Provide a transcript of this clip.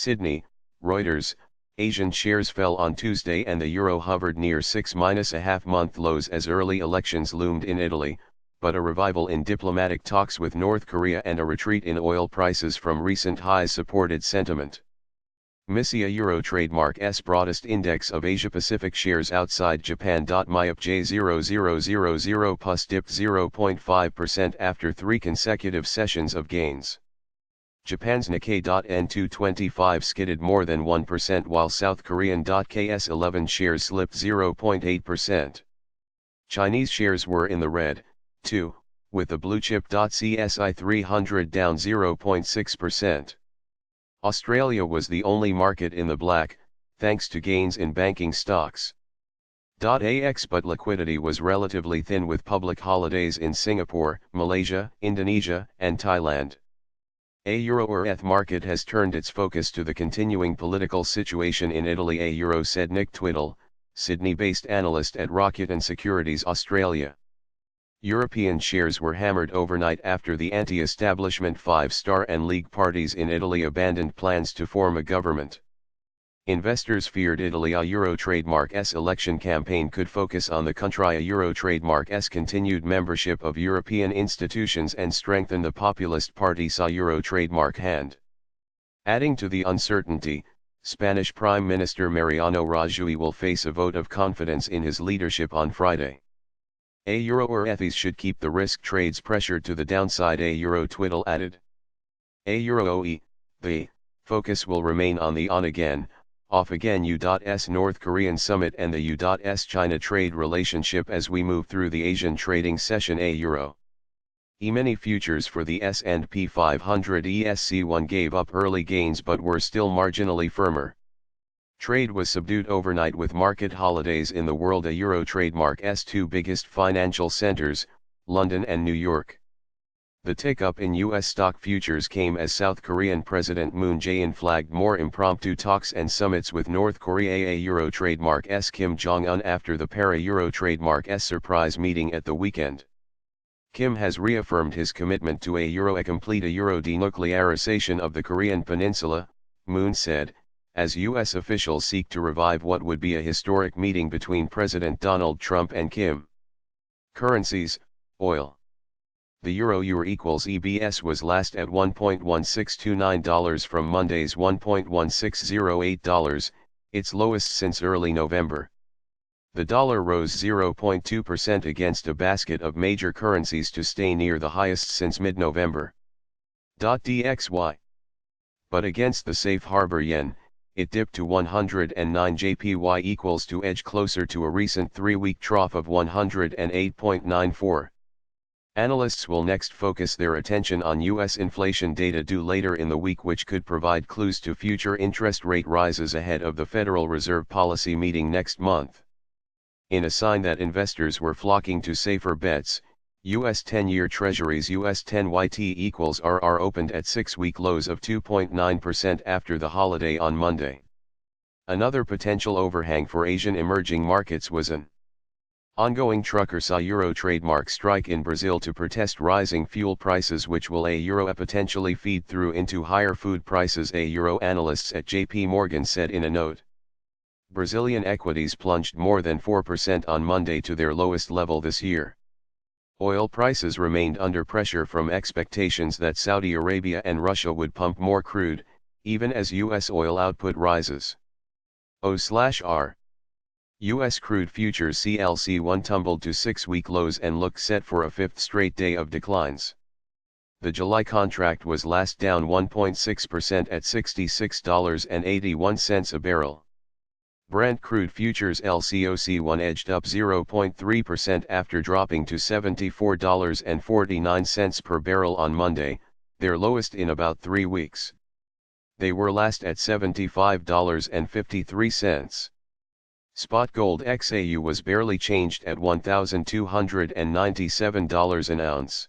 Sydney, Reuters. Asian shares fell on Tuesday and the euro hovered near 6-month lows as early elections loomed in Italy, but a revival in diplomatic talks with North Korea and a retreat in oil prices from recent highs supported sentiment. MISIA Euro Trademark's broadest index of Asia-Pacific shares outside Japan. MIUP J0000 plus dipped 0.5% after 3 consecutive sessions of gains. Japan's Nikkei N225 skidded more than 1% while South Korean KS11 shares slipped 0.8%. Chinese shares were in the red, too, with the blue chip CSI 300 down 0.6%. Australia was the only market in the black, thanks to gains in banking stocks. AX but liquidity was relatively thin with public holidays in Singapore, Malaysia, Indonesia, and Thailand. A euro or ETH market has turned its focus to the continuing political situation in Italy, a euro said Nick Twiddle, Sydney-based analyst at Rocket and Securities Australia. European shares were hammered overnight after the anti-establishment Five-Star and League parties in Italy abandoned plans to form a government. Investors feared Italy a euro trademark's election campaign could focus on the country a euro trademark's continued membership of European institutions and strengthen the populist party's a euro trademark hand. Adding to the uncertainty, Spanish Prime Minister Mariano Rajoy will face a vote of confidence in his leadership on Friday. A euro or ETHs should keep the risk trades pressured to the downside, a euro Twiddle added. A euro OE, the focus will remain on the on-again, off-again U.S. North Korean summit and the U.S. China trade relationship as we move through the Asian trading session, a euro. E-mini futures for the S&P 500 ESC1 gave up early gains but were still marginally firmer. Trade was subdued overnight with market holidays in the world, a euro trademark's two biggest financial centers, London and New York. The tick-up in U.S. stock futures came as South Korean President Moon Jae-in flagged more impromptu talks and summits with North Korea, a euro trademark's Kim Jong-un after the para-euro trademark's surprise meeting at the weekend. Kim has reaffirmed his commitment to a complete euro denuclearization of the Korean peninsula, Moon said, as U.S. officials seek to revive what would be a historic meeting between President Donald Trump and Kim. Currencies, oil. The euro equals EBS was last at $1.1629 from Monday's $1.1608, its lowest since early November. The dollar rose 0.2% against a basket of major currencies to stay near the highest since mid-November. DXY. But against the safe harbor yen, it dipped to 109 JPY equals to edge closer to a recent 3-week trough of 108.94. Analysts will next focus their attention on U.S. inflation data due later in the week, which could provide clues to future interest rate rises ahead of the Federal Reserve policy meeting next month. In a sign that investors were flocking to safer bets, U.S. 10-year Treasuries US 10YT equals RR opened at 6-week lows of 2.9% after the holiday on Monday. Another potential overhang for Asian emerging markets was an ongoing trucker saw euro trademark strike in Brazil to protest rising fuel prices, which will a euro potentially feed through into higher food prices, a euro analysts at JP Morgan said in a note. Brazilian equities plunged more than 4% on Monday to their lowest level this year. Oil prices remained under pressure from expectations that Saudi Arabia and Russia would pump more crude, even as U.S. oil output rises. O/R. U.S. crude futures CLC1 tumbled to 6-week lows and look set for a 5th straight day of declines. The July contract was last down 1.6% at $66.81 a barrel. Brent crude futures LCOC1 edged up 0.3% after dropping to $74.49 per barrel on Monday, their lowest in about 3 weeks. They were last at $75.53. Spot gold XAU was barely changed at $1,297 an ounce.